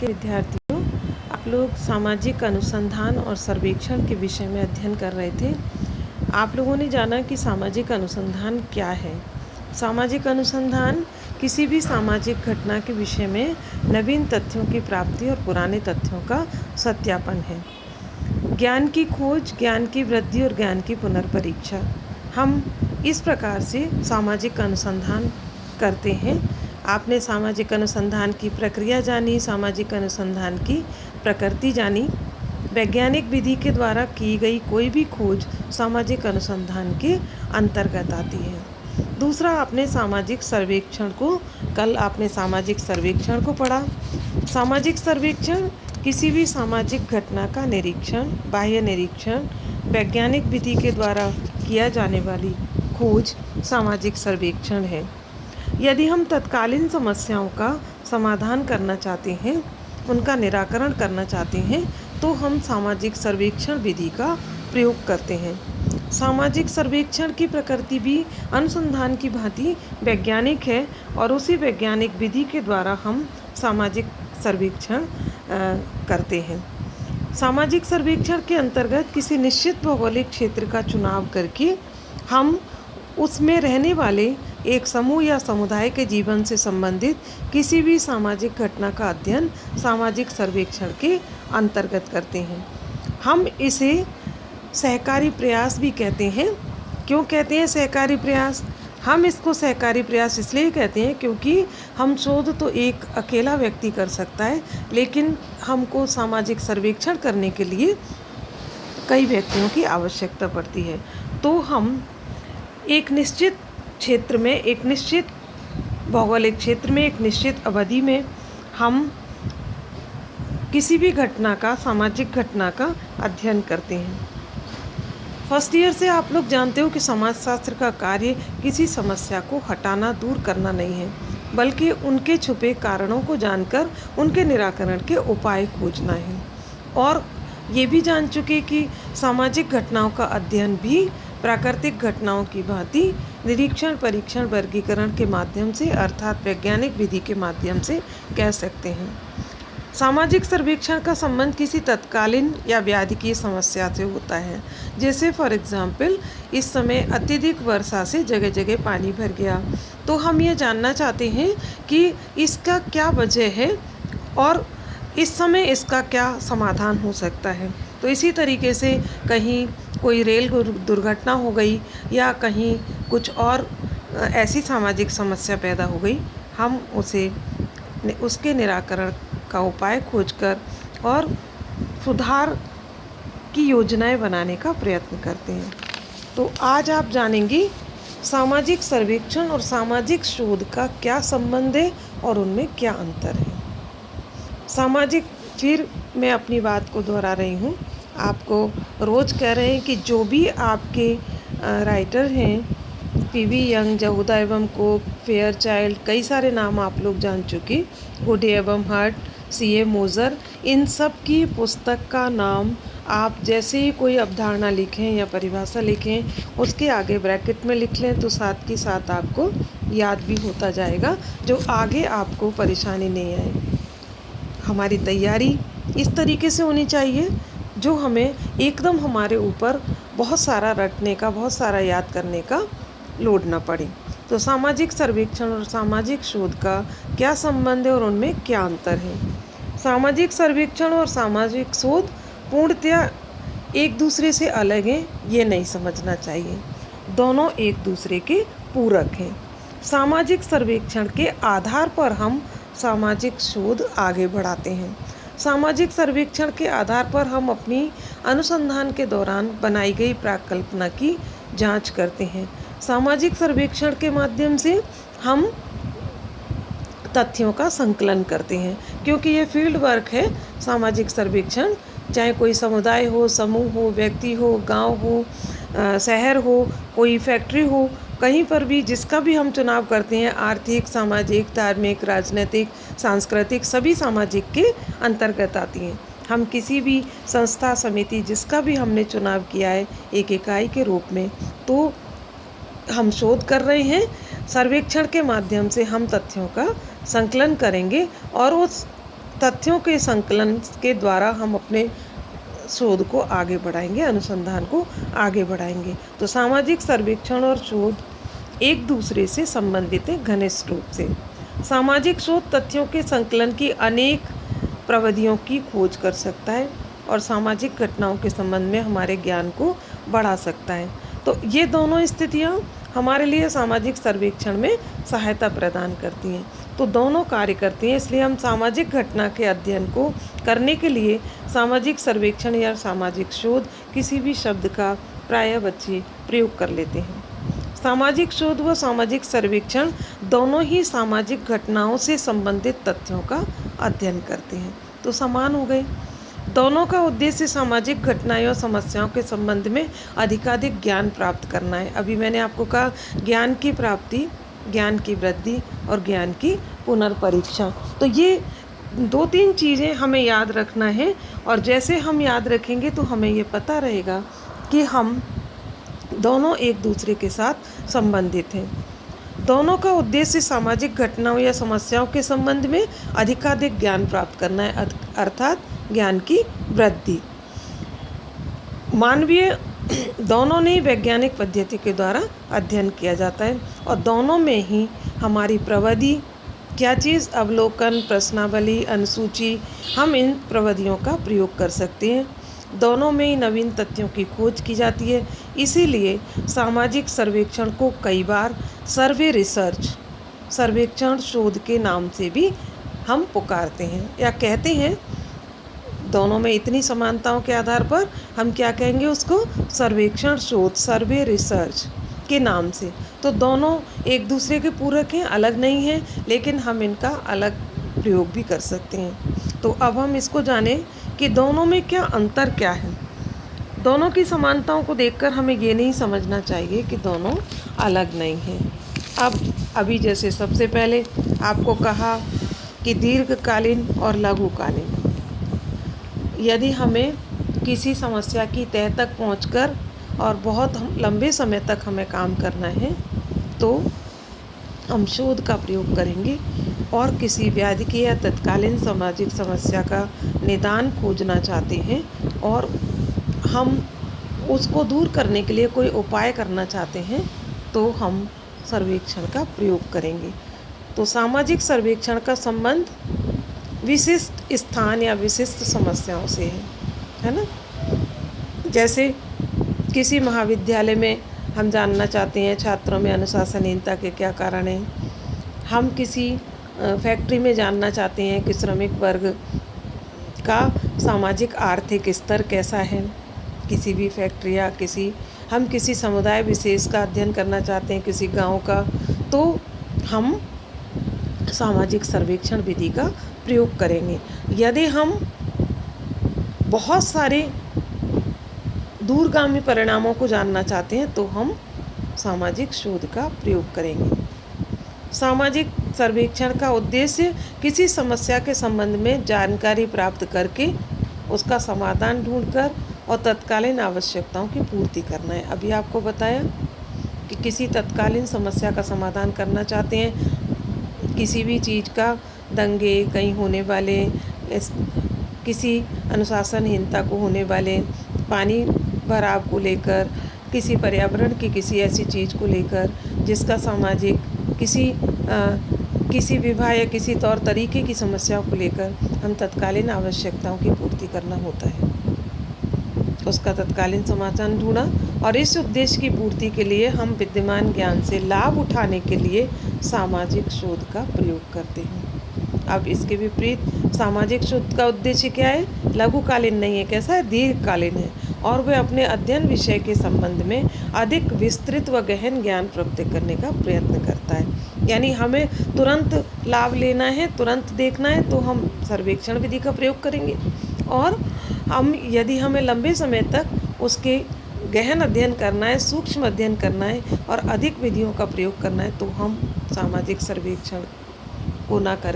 के विद्यार्थियों, आप लोग सामाजिक अनुसंधान और सर्वेक्षण के विषय में अध्ययन कर रहे थे। आप लोगों ने जाना कि सामाजिक अनुसंधान क्या है। सामाजिक अनुसंधान किसी भी सामाजिक घटना के विषय में नवीन तथ्यों की प्राप्ति और पुराने तथ्यों का सत्यापन है। ज्ञान की खोज, ज्ञान की वृद्धि और ज्ञान की पुनर्परीक्षा, हम इस प्रकार से सामाजिक अनुसंधान करते हैं। आपने सामाजिक अनुसंधान की प्रक्रिया जानी, सामाजिक अनुसंधान की प्रकृति जानी। वैज्ञानिक विधि के द्वारा की गई कोई भी खोज सामाजिक अनुसंधान के अंतर्गत आती है। दूसरा, आपने सामाजिक सर्वेक्षण को आपने सामाजिक सर्वेक्षण को पढ़ा। सामाजिक सर्वेक्षण किसी भी सामाजिक घटना का निरीक्षण, बाह्य निरीक्षण, वैज्ञानिक विधि के द्वारा किया जाने वाली खोज सामाजिक सर्वेक्षण है। यदि हम तत्कालीन समस्याओं का समाधान करना चाहते हैं, उनका निराकरण करना चाहते हैं, तो हम सामाजिक सर्वेक्षण विधि का प्रयोग करते हैं। सामाजिक सर्वेक्षण की प्रकृति भी अनुसंधान की भांति वैज्ञानिक है और उसी वैज्ञानिक विधि के द्वारा हम सामाजिक सर्वेक्षण करते हैं। सामाजिक सर्वेक्षण के अंतर्गत किसी निश्चित भौगोलिक क्षेत्र का चुनाव करके हम उसमें रहने वाले एक समूह या समुदाय के जीवन से संबंधित किसी भी सामाजिक घटना का अध्ययन सामाजिक सर्वेक्षण के अंतर्गत करते हैं। हम इसे सहकारी प्रयास भी कहते हैं। क्यों कहते हैं सहकारी प्रयास? हम इसको सहकारी प्रयास इसलिए कहते हैं क्योंकि हम शोध तो एक अकेला व्यक्ति कर सकता है, लेकिन हमको सामाजिक सर्वेक्षण करने के लिए कई व्यक्तियों की आवश्यकता पड़ती है। तो हम एक निश्चित क्षेत्र में, एक निश्चित भौगोलिक क्षेत्र में, एक निश्चित अवधि में हम किसी भी घटना का, सामाजिक घटना का अध्ययन करते हैं। फर्स्ट ईयर से आप लोग जानते हो कि समाजशास्त्र का कार्य किसी समस्या को हटाना, दूर करना नहीं है, बल्कि उनके छुपे कारणों को जानकर उनके निराकरण के उपाय खोजना है। और ये भी जान चुके कि सामाजिक घटनाओं का अध्ययन भी प्राकृतिक घटनाओं की भांति निरीक्षण, परीक्षण, वर्गीकरण के माध्यम से, अर्थात वैज्ञानिक विधि के माध्यम से कह सकते हैं। सामाजिक सर्वेक्षण का संबंध किसी तत्कालीन या व्याधि की समस्या से होता है। जैसे फॉर एग्जाम्पल, इस समय अत्यधिक वर्षा से जगह जगह पानी भर गया, तो हम ये जानना चाहते हैं कि इसका क्या वजह है और इस समय इसका क्या समाधान हो सकता है। तो इसी तरीके से कहीं कोई रेल दुर्घटना हो गई या कहीं कुछ और ऐसी सामाजिक समस्या पैदा हो गई, हम उसके निराकरण का उपाय खोजकर और सुधार की योजनाएं बनाने का प्रयत्न करते हैं। तो आज आप जानेंगे सामाजिक सर्वेक्षण और सामाजिक शोध का क्या संबंध है और उनमें क्या अंतर है। सामाजिक, फिर मैं अपनी बात को दोहरा रही हूँ, आपको रोज़ कह रहे हैं कि जो भी आपके राइटर हैं, पीवी यंग, जहूदा एवं कोक, फेयरचाइल्ड, कई सारे नाम आप लोग जान चुके, हुडे एवं हर्ट, सीए मोज़र, इन सब की पुस्तक का नाम आप जैसे ही कोई अवधारणा लिखें या परिभाषा लिखें, उसके आगे ब्रैकेट में लिख लें, तो साथ के साथ आपको याद भी होता जाएगा, जो आगे आपको परेशानी नहीं आए। हमारी तैयारी इस तरीके से होनी चाहिए जो हमें एकदम हमारे ऊपर बहुत सारा रटने का, बहुत सारा याद करने का लोड ना पड़े। तो सामाजिक सर्वेक्षण और सामाजिक शोध का क्या संबंध है और उनमें क्या अंतर है। सामाजिक सर्वेक्षण और सामाजिक शोध पूर्णतया एक दूसरे से अलग हैं, ये नहीं समझना चाहिए। दोनों एक दूसरे के पूरक हैं। सामाजिक सर्वेक्षण के आधार पर हम सामाजिक शोध आगे बढ़ाते हैं। सामाजिक सर्वेक्षण के आधार पर हम अपनी अनुसंधान के दौरान बनाई गई प्राकल्पना की जांच करते हैं। सामाजिक सर्वेक्षण के माध्यम से हम तथ्यों का संकलन करते हैं, क्योंकि ये फील्ड वर्क है। सामाजिक सर्वेक्षण चाहे कोई समुदाय हो, समूह हो, व्यक्ति हो, गांव हो, शहर हो, कोई फैक्ट्री हो, कहीं पर भी जिसका भी हम चुनाव करते हैं, आर्थिक, सामाजिक, धार्मिक, राजनीतिक, सांस्कृतिक, सभी सामाजिक के अंतर्गत आती हैं। हम किसी भी संस्था, समिति, जिसका भी हमने चुनाव किया है एक इकाई के रूप में, तो हम शोध कर रहे हैं। सर्वेक्षण के माध्यम से हम तथ्यों का संकलन करेंगे और उस तथ्यों के संकलन के द्वारा हम अपने शोध को आगे बढ़ाएंगे, अनुसंधान को आगे बढ़ाएंगे। तो सामाजिक सर्वेक्षण और शोध एक दूसरे से संबंधित है घनिष्ठ रूप से। सामाजिक शोध तथ्यों के संकलन की अनेक प्रविधियों की खोज कर सकता है और सामाजिक घटनाओं के संबंध में हमारे ज्ञान को बढ़ा सकता है। तो ये दोनों स्थितियाँ हमारे लिए सामाजिक सर्वेक्षण में सहायता प्रदान करती हैं। तो दोनों कार्य करती हैं, इसलिए हम सामाजिक घटना के अध्ययन को करने के लिए सामाजिक सर्वेक्षण या सामाजिक शोध किसी भी शब्द का प्रायः बच्चे प्रयोग कर लेते हैं। सामाजिक शोध व सामाजिक सर्वेक्षण दोनों ही सामाजिक घटनाओं से संबंधित तथ्यों का अध्ययन करते हैं। तो समान हो गए। दोनों का उद्देश्य सामाजिक घटनाएं और समस्याओं के संबंध में अधिकाधिक ज्ञान प्राप्त करना है। अभी मैंने आपको कहा ज्ञान की प्राप्ति, ज्ञान की वृद्धि और ज्ञान की पुनर्परीक्षा। तो ये 2-3 चीज़ें हमें याद रखना है और जैसे हम याद रखेंगे तो हमें ये पता रहेगा कि हम दोनों एक दूसरे के साथ संबंधित हैं। दोनों का उद्देश्य सामाजिक घटनाओं या समस्याओं के संबंध में अधिकाधिक ज्ञान प्राप्त करना है, अर्थात ज्ञान की वृद्धि। मानवीय दोनों ने वैज्ञानिक पद्धति के द्वारा अध्ययन किया जाता है और दोनों में ही हमारी प्रविधि क्या चीज़, अवलोकन, प्रश्नावली, अनुसूची, हम इन प्रविधियों का प्रयोग कर सकते हैं। दोनों में ही नवीन तथ्यों की खोज की जाती है। इसीलिए सामाजिक सर्वेक्षण को कई बार सर्वे रिसर्च, सर्वेक्षण शोध के नाम से भी हम पुकारते हैं या कहते हैं। दोनों में इतनी समानताओं के आधार पर हम क्या कहेंगे उसको, सर्वेक्षण शोध, सर्वे रिसर्च के नाम से। तो दोनों एक दूसरे के पूरक हैं, अलग नहीं हैं, लेकिन हम इनका अलग प्रयोग भी कर सकते हैं। तो अब हम इसको जानें कि दोनों में क्या अंतर क्या है। दोनों की समानताओं को देखकर हमें ये नहीं समझना चाहिए कि दोनों अलग नहीं हैं। अब अभी जैसे सबसे पहले आपको कहा कि दीर्घकालीन और लघुकालीन, यदि हमें किसी समस्या की तह तक पहुंचकर और बहुत लंबे समय तक हमें काम करना है तो हम शोध का प्रयोग करेंगे और किसी व्याधि की या तत्कालीन सामाजिक समस्या का निदान खोजना चाहते हैं और हम उसको दूर करने के लिए कोई उपाय करना चाहते हैं तो हम सर्वेक्षण का प्रयोग करेंगे। तो सामाजिक सर्वेक्षण का संबंध विशिष्ट स्थान या विशिष्ट समस्याओं से है ना। जैसे किसी महाविद्यालय में हम जानना चाहते हैं छात्रों में अनुशासनहीनता के क्या कारण हैं। हम किसी फैक्ट्री में जानना चाहते हैं कि श्रमिक वर्ग का सामाजिक आर्थिक स्तर कैसा है। किसी भी फैक्ट्री या हम किसी समुदाय विशेष का अध्ययन करना चाहते हैं, किसी गांव का, तो हम सामाजिक सर्वेक्षण विधि का प्रयोग करेंगे। यदि हम बहुत सारे दूरगामी परिणामों को जानना चाहते हैं तो हम सामाजिक शोध का प्रयोग करेंगे। सामाजिक सर्वेक्षण का उद्देश्य किसी समस्या के संबंध में जानकारी प्राप्त करके उसका समाधान ढूंढकर और तत्कालीन आवश्यकताओं की पूर्ति करना है। अभी आपको बताया कि किसी तत्कालीन समस्या का समाधान करना चाहते हैं, किसी भी चीज़ का, दंगे कहीं होने वाले, किसी अनुशासनहीनता को होने वाले, पानी भराव को लेकर, किसी पर्यावरण की किसी ऐसी चीज़ को लेकर जिसका सामाजिक किसी विवाह या किसी तौर तरीके की समस्याओं को लेकर हम तत्कालीन आवश्यकताओं की पूर्ति करना होता है, उसका तत्कालीन समाधान ढूंढा और इस उद्देश्य की पूर्ति के लिए हम विद्यमान ज्ञान से लाभ उठाने के लिए सामाजिक शोध का प्रयोग करते हैं। अब इसके विपरीत सामाजिक शोध का उद्देश्य क्या है? लघुकालीन नहीं है, कैसा है? दीर्घकालीन है और वह अपने अध्ययन विषय के संबंध में अधिक विस्तृत व गहन ज्ञान प्राप्त करने का प्रयत्न करता है। यानी हमें तुरंत लाभ लेना है, तुरंत देखना है तो हम सर्वेक्षण विधि का प्रयोग करेंगे और यदि हमें लंबे समय तक उसके गहन अध्ययन करना है, सूक्ष्म अध्ययन करना है और अधिक विधियों का प्रयोग करना है तो हम सामाजिक सर्वेक्षण को ना कर